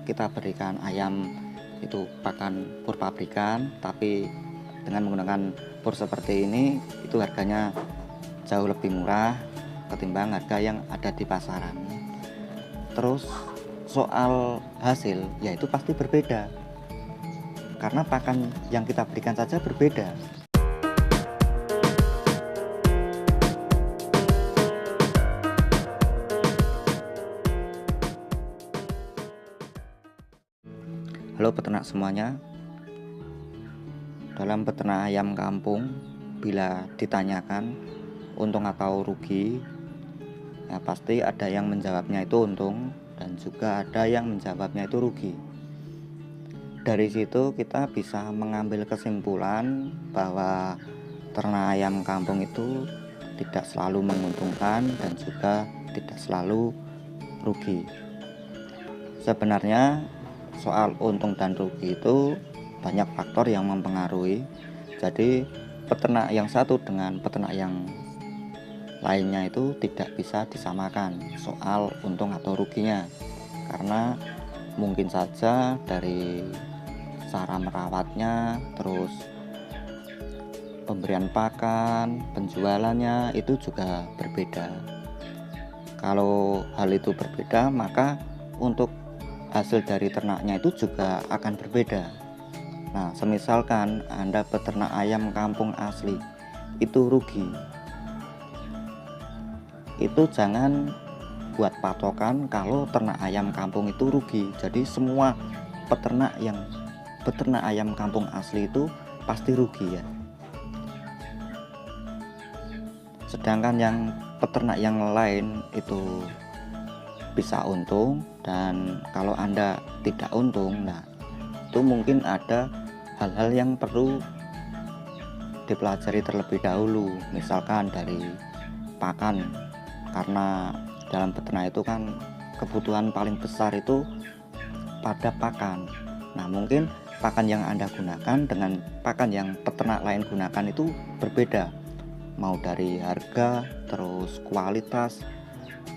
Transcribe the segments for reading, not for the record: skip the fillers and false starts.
kita berikan ayam itu pakan pur pabrikan, tapi dengan menggunakan pur seperti ini itu harganya jauh lebih murah ketimbang harga yang ada di pasaran. Terus soal hasil, ya itu pasti berbeda karena pakan yang kita berikan saja berbeda. Halo peternak semuanya. Dalam peternak ayam kampung, bila ditanyakan untung atau rugi, ya pasti ada yang menjawabnya itu untung dan juga ada yang menjawabnya itu rugi. Dari situ kita bisa mengambil kesimpulan bahwa ternak ayam kampung itu tidak selalu menguntungkan dan juga tidak selalu rugi. Sebenarnya soal untung dan rugi itu banyak faktor yang mempengaruhi. Jadi peternak yang satu dengan peternak yang lainnya itu tidak bisa disamakan soal untung atau ruginya, karena mungkin saja dari cara merawatnya, terus pemberian pakan, penjualannya itu juga berbeda. Kalau hal itu berbeda, maka untuk hasil dari ternaknya itu juga akan berbeda. Nah, semisalkan Anda peternak ayam kampung asli itu rugi, itu jangan buat patokan kalau ternak ayam kampung itu rugi. Jadi semua peternak yang peternak ayam kampung asli itu pasti rugi ya. Sedangkan yang peternak yang lain itu bisa untung, dan kalau Anda tidak untung, nah itu mungkin ada hal-hal yang perlu dipelajari terlebih dahulu, misalkan dari pakan, karena dalam peternak itu kan kebutuhan paling besar itu pada pakan. Nah mungkin pakan yang Anda gunakan dengan pakan yang peternak lain gunakan itu berbeda, mau dari harga, terus kualitas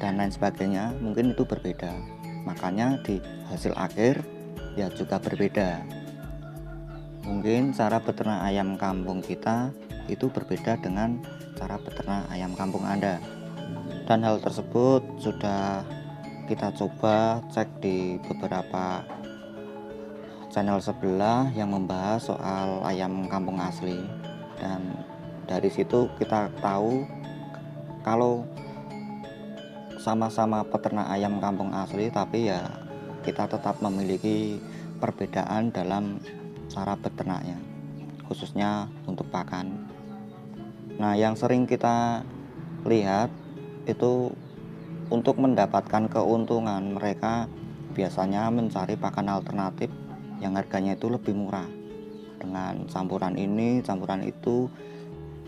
dan lain sebagainya, mungkin itu berbeda. Makanya di hasil akhir ya juga berbeda. Mungkin cara beternak ayam kampung kita itu berbeda dengan cara beternak ayam kampung Anda, dan hal tersebut sudah kita coba cek di beberapa channel sebelah yang membahas soal ayam kampung asli, dan dari situ kita tahu kalau sama-sama peternak ayam kampung asli, tapi ya kita tetap memiliki perbedaan dalam cara beternaknya, khususnya untuk pakan. Nah yang sering kita lihat itu untuk mendapatkan keuntungan, mereka biasanya mencari pakan alternatif yang harganya itu lebih murah dengan campuran ini campuran itu.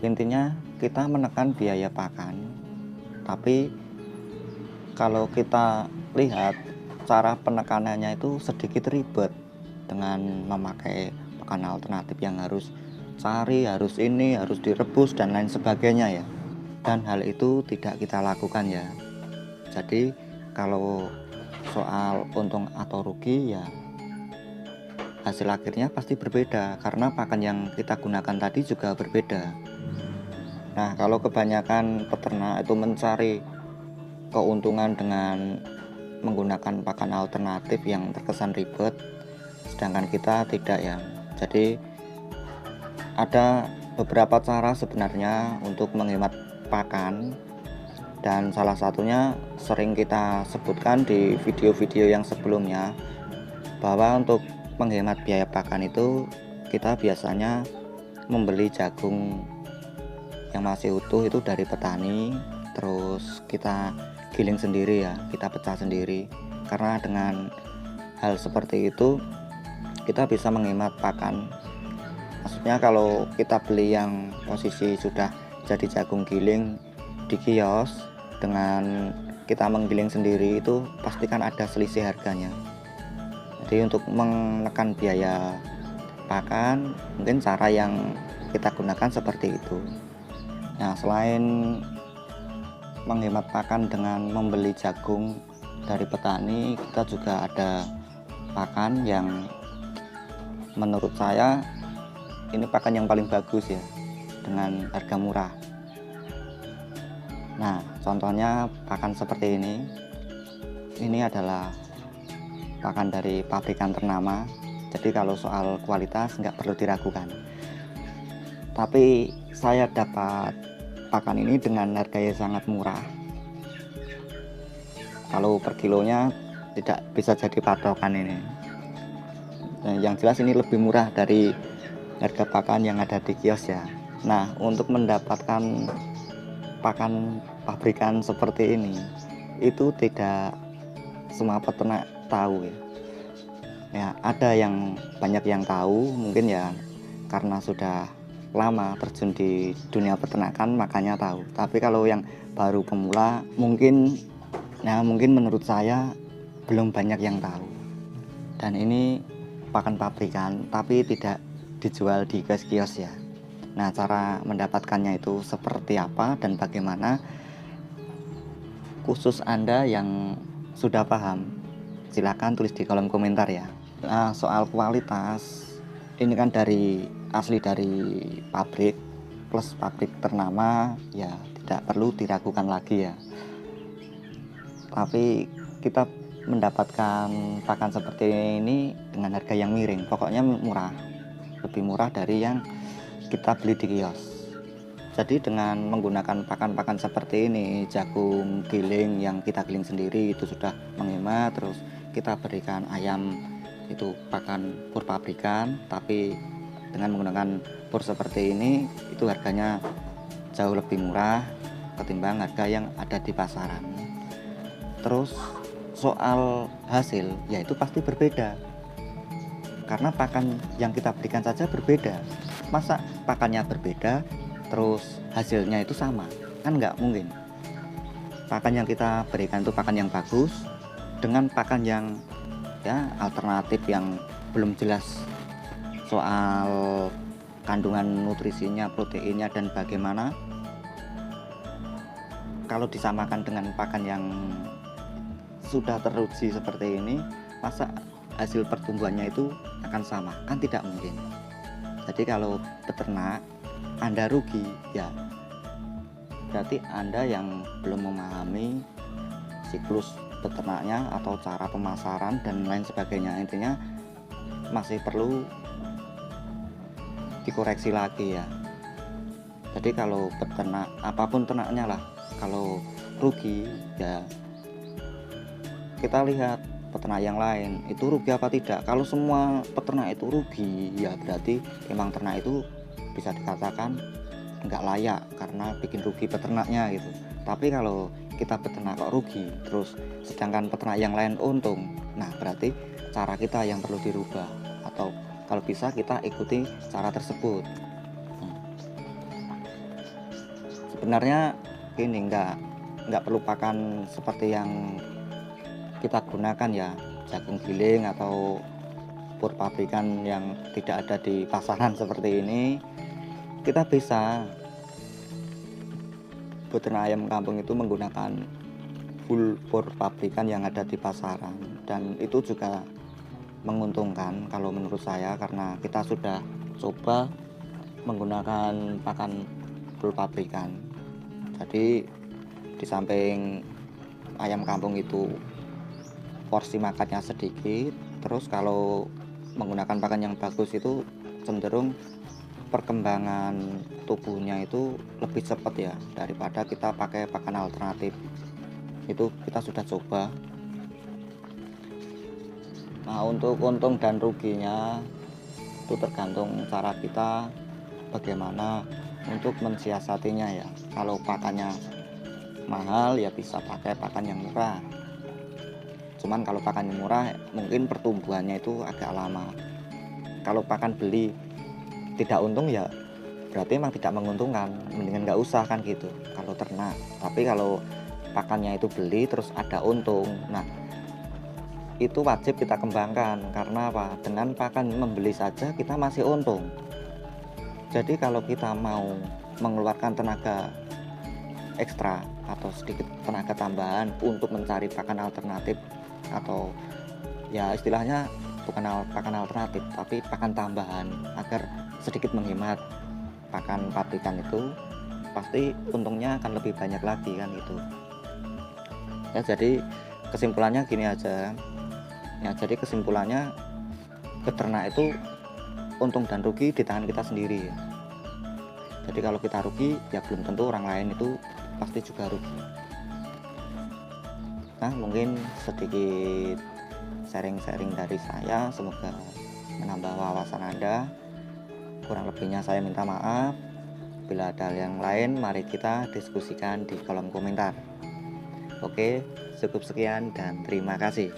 Intinya kita menekan biaya pakan, tapi kalau kita lihat cara penekanannya itu sedikit ribet dengan memakai pakan alternatif yang harus cari, harus ini, harus direbus dan lain sebagainya ya. Dan hal itu tidak kita lakukan ya. Jadi kalau soal untung atau rugi ya hasil akhirnya pasti berbeda, karena pakan yang kita gunakan tadi juga berbeda. Nah kalau kebanyakan peternak itu mencari keuntungan dengan menggunakan pakan alternatif yang terkesan ribet, sedangkan kita tidak ya. Jadi ada beberapa cara sebenarnya untuk menghemat pakan, dan salah satunya sering kita sebutkan di video-video yang sebelumnya, bahwa untuk menghemat biaya pakan itu kita biasanya membeli jagung yang masih utuh itu dari petani, terus kita giling sendiri ya, kita pecah sendiri. Karena dengan hal seperti itu kita bisa menghemat pakan. Maksudnya kalau kita beli yang posisi sudah jadi jagung giling di kios dengan kita menggiling sendiri, itu pasti kan ada selisih harganya. Jadi untuk menekan biaya pakan, mungkin cara yang kita gunakan seperti itu. Nah selain menghemat pakan dengan membeli jagung dari petani, kita juga ada pakan yang menurut saya ini pakan yang paling bagus ya, dengan harga murah. Nah, contohnya pakan seperti ini adalah pakan dari pabrikan ternama. Jadi kalau soal kualitas nggak perlu diragukan. Tapi saya dapat pakan ini dengan harga yang sangat murah. Kalau per kilonya tidak bisa jadi patokan ini. Nah, yang jelas ini lebih murah dari harga pakan yang ada di kios ya. Nah, untuk mendapatkan pakan pabrikan seperti ini itu tidak semua peternak tahu ya. Ya, ada yang banyak yang tahu, mungkin ya karena sudah lama terjun di dunia peternakan makanya tahu. Tapi kalau yang baru pemula mungkin menurut saya belum banyak yang tahu. Dan ini pakan pabrikan tapi tidak dijual di kios-kios ya. Nah, cara mendapatkannya itu seperti apa dan bagaimana, khusus Anda yang sudah paham silakan tulis di kolom komentar ya. Nah, soal kualitas ini kan asli dari pabrik plus pabrik ternama ya, tidak perlu diragukan lagi ya. Tapi kita mendapatkan pakan seperti ini dengan harga yang miring, pokoknya murah, lebih murah dari yang kita beli di kios. Jadi dengan menggunakan pakan-pakan seperti ini, jagung giling yang kita giling sendiri itu sudah menghemat. Terus kita berikan ayam itu pakan pur pabrikan, tapi dengan menggunakan pur seperti ini itu harganya jauh lebih murah ketimbang harga yang ada di pasaran. Terus soal hasil ya itu pasti berbeda, karena pakan yang kita berikan saja berbeda. Masa pakannya berbeda terus hasilnya itu sama? Kan nggak mungkin. Pakan yang kita berikan itu pakan yang bagus dengan pakan yang ya alternatif yang belum jelas soal kandungan nutrisinya, proteinnya dan bagaimana. Kalau disamakan dengan pakan yang sudah teruji seperti ini, masa hasil pertumbuhannya itu akan sama? Kan tidak mungkin. Jadi kalau peternak Anda rugi ya berarti Anda yang belum memahami siklus peternaknya atau cara pemasaran dan lain sebagainya. Intinya masih perlu dikoreksi lagi ya. Jadi kalau peternak apapun ternaknya lah, kalau rugi ya kita lihat peternak yang lain itu rugi apa tidak. Kalau semua peternak itu rugi ya berarti memang ternak itu bisa dikatakan nggak layak karena bikin rugi peternaknya gitu. Tapi kalau kita peternak kok rugi terus sedangkan peternak yang lain untung, nah berarti cara kita yang perlu dirubah, atau kalau bisa kita ikuti cara tersebut. Sebenarnya ini nggak perlu pakan seperti yang kita gunakan ya, jagung giling atau pur pabrikan yang tidak ada di pasaran seperti ini. Kita bisa beternak ayam kampung itu menggunakan full pur pabrikan yang ada di pasaran, dan itu juga menguntungkan kalau menurut saya, karena kita sudah coba menggunakan pakan full pabrikan. Jadi di samping ayam kampung itu porsi makannya sedikit, terus kalau menggunakan pakan yang bagus itu cenderung perkembangan tubuhnya itu lebih cepat ya daripada kita pakai pakan alternatif. Itu kita sudah coba. Nah, untuk untung dan ruginya itu tergantung cara kita bagaimana untuk mensiasatinya ya. Kalau pakannya mahal ya bisa pakai pakan yang murah. Cuman kalau pakan yang murah mungkin pertumbuhannya itu agak lama. Kalau pakan beli tidak untung ya berarti memang tidak menguntungkan, mendingan nggak usah kan gitu kalau ternak. Tapi kalau pakannya itu beli terus ada untung, nah itu wajib kita kembangkan. Karena apa? Dengan pakan membeli saja kita masih untung. Jadi kalau kita mau mengeluarkan tenaga ekstra atau sedikit tenaga tambahan untuk mencari pakan alternatif, atau ya istilahnya bukan pakan alternatif tapi pakan tambahan agar sedikit menghemat pakan pabrikan itu, pasti untungnya akan lebih banyak lagi kan gitu ya. Jadi kesimpulannya gini aja ya, jadi kesimpulannya beternak itu untung dan rugi di tangan kita sendiri ya. Jadi kalau kita rugi ya belum tentu orang lain itu pasti juga rugi. Nah mungkin sedikit sharing-sharing dari saya, semoga menambah wawasan Anda. Kurang lebihnya saya minta maaf. Bila ada hal yang lain mari kita diskusikan di kolom komentar. Oke, cukup sekian dan terima kasih.